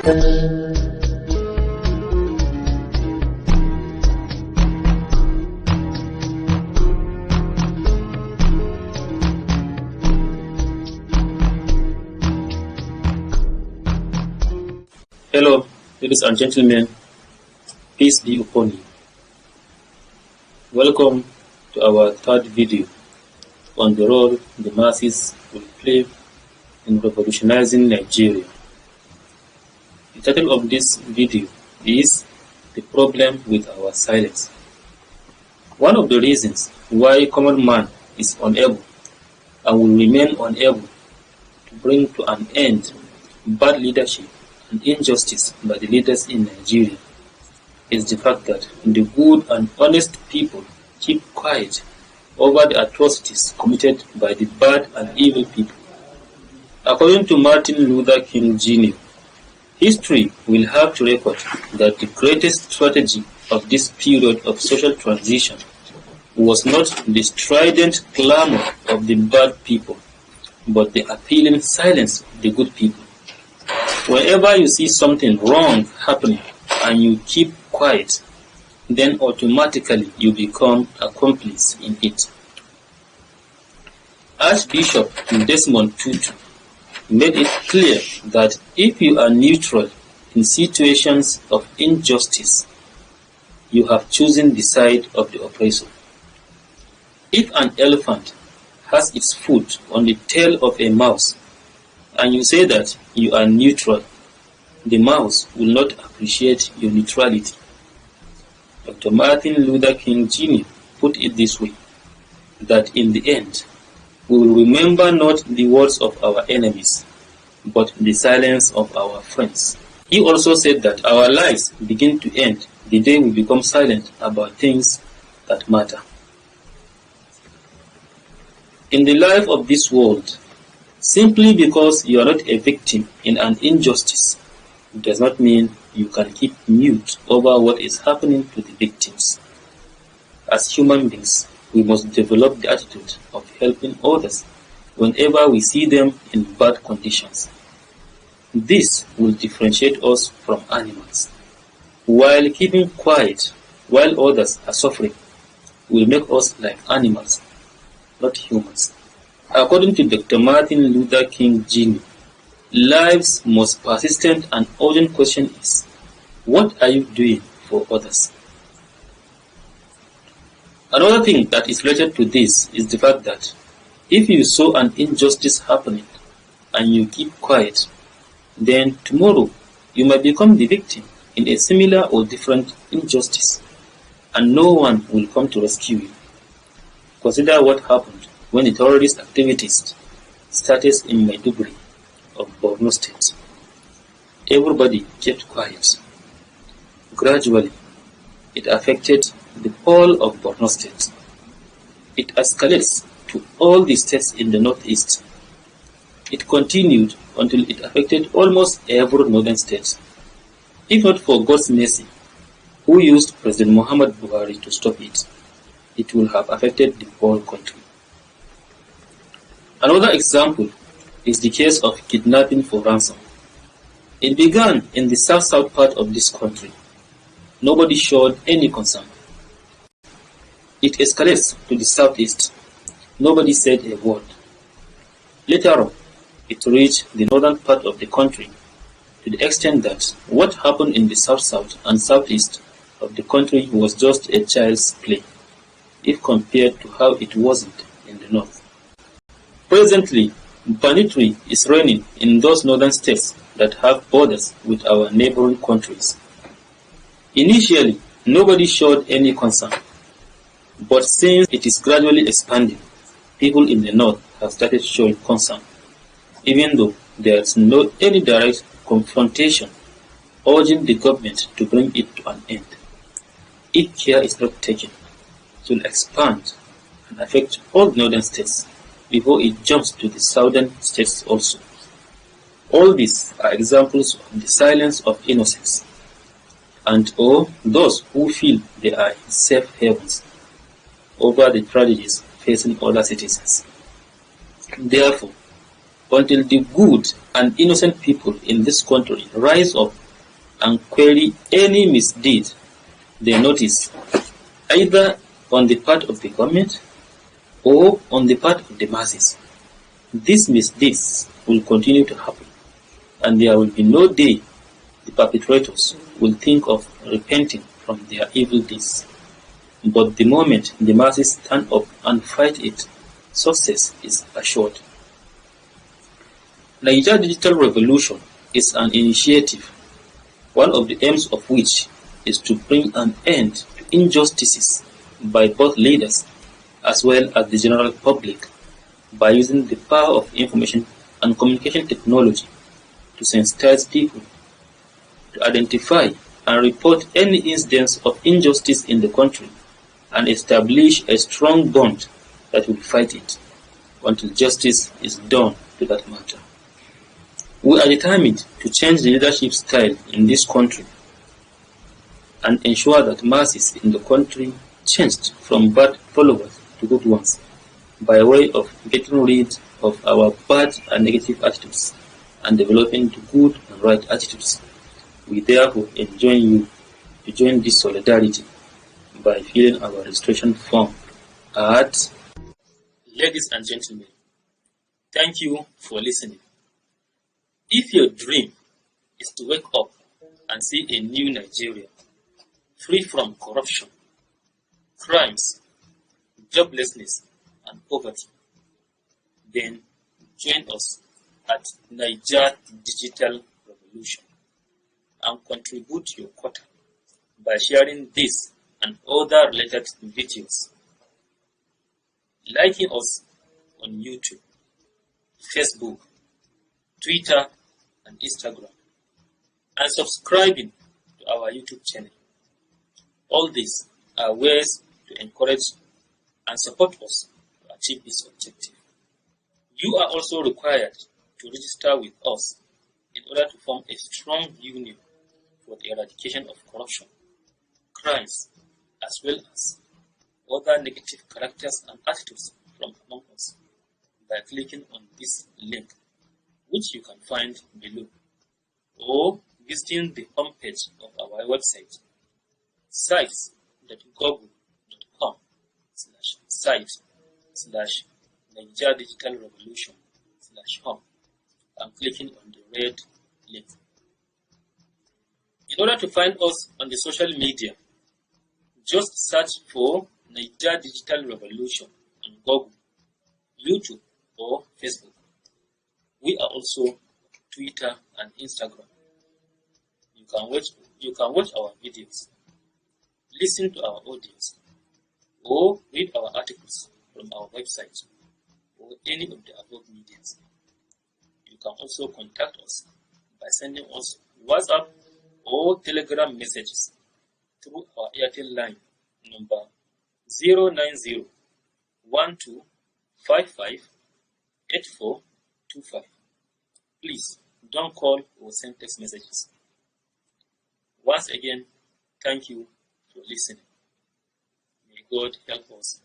Hello, ladies and gentlemen, peace be upon you. Welcome to our third video on the role the masses will play in revolutionizing Nigeria. The title of this video is The Problem with Our Silence. One of the reasons why common man is unable and will remain unable to bring to an end bad leadership and injustice by the leaders in Nigeria is the fact that the good and honest people keep quiet over the atrocities committed by the bad and evil people. According to Martin Luther King Jr., history will have to record that the greatest strategy of this period of social transition was not the strident clamor of the bad people, but the appealing silence of the good people. Whenever you see something wrong happening and you keep quiet, then automatically you become accomplice in it. Archbishop Desmond Tutu made it clear that if you are neutral in situations of injustice, you have chosen the side of the oppressor. If an elephant has its foot on the tail of a mouse, and you say that you are neutral, the mouse will not appreciate your neutrality. Dr. Martin Luther King Jr. put it this way, that in the end, we will remember not the words of our enemies, but the silence of our friends. He also said that our lives begin to end the day we become silent about things that matter. In the life of this world, simply because you are not a victim in an injustice does not mean you can keep mute over what is happening to the victims. As human beings, we must develop the attitude of helping others whenever we see them in bad conditions. This will differentiate us from animals. While keeping quiet while others are suffering will make us like animals, not humans. According to Dr. Martin Luther King Jr., life's most persistent and urgent question is, what are you doing for others? Another thing that is related to this is the fact that if you saw an injustice happening and you keep quiet, then tomorrow you might become the victim in a similar or different injustice, and no one will come to rescue you. Consider what happened when the terrorist activities started in Maiduguri of Borno State. Everybody kept quiet. Gradually, it affected the whole of Borno State. It escalates to all the states in the northeast. It continued until it affected almost every northern state. If not for God's mercy, who used President Muhammad Buhari to stop it, it will have affected the whole country. Another example is the case of kidnapping for ransom. It began in the south-south part of this country. Nobody showed any concern. It escalates to the southeast. Nobody said a word. Later on, it reached the northern part of the country to the extent that what happened in the south-south and southeast of the country was just a child's play, if compared to how it wasn't in the north. Presently, banditry is reigning in those northern states that have borders with our neighboring countries. Initially, nobody showed any concern, but since it is gradually expanding, people in the north have started showing concern, even though there is no any direct confrontation urging the government to bring it to an end. If care is not taken, it will expand and affect all northern states before it jumps to the southern states also. All these are examples of the silence of innocence, and or those who feel they are in safe havens over the tragedies facing other citizens. Therefore, until the good and innocent people in this country rise up and query any misdeed they notice, either on the part of the government or on the part of the masses. These misdeeds will continue to happen, and there will be no day the perpetrators will think of repenting from their evil deeds. But the moment the masses stand up and fight it, success is assured. Naija Digital Revolution is an initiative, one of the aims of which is to bring an end to injustices by both leaders as well as the general public by using the power of information and communication technology to sensitize people, to identify and report any incidents of injustice in the country, and establish a strong bond that will fight it until justice is done to that matter. We are determined to change the leadership style in this country and ensure that masses in the country changed from bad followers to good ones by way of getting rid of our bad and negative attitudes and developing the good and right attitudes. We therefore enjoin you to join this solidarity by filling our registration form at. Ladies and gentlemen, thank you for listening. If your dream is to wake up and see a new Nigeria, free from corruption, crimes, joblessness, and poverty, then join us at Naija Digital Revolution and contribute your quota by sharing this and other related videos, liking us on YouTube, Facebook, Twitter, and Instagram, and subscribing to our YouTube channel. All these are ways to encourage and support us to achieve this objective. You are also required to register with us in order to form a strong union for the eradication of corruption, crimes, as well as other negative characters and attitudes from among us by clicking on this link, which you can find below, or visiting the homepage of our website, sites.google.com/site/Naija Digital Revolution/home, and clicking on the red link. In order to find us on the social media, just search for Naija Digital Revolution on Google, YouTube, or Facebook. We are also on Twitter and Instagram. You can watch our videos, listen to our audios, or read our articles from our website or any of the above mediums. You can also contact us by sending us WhatsApp or Telegram messages through our Airtel line number 090-1255-8425. Please don't call or send text messages. Once again, thank you for listening. May God help us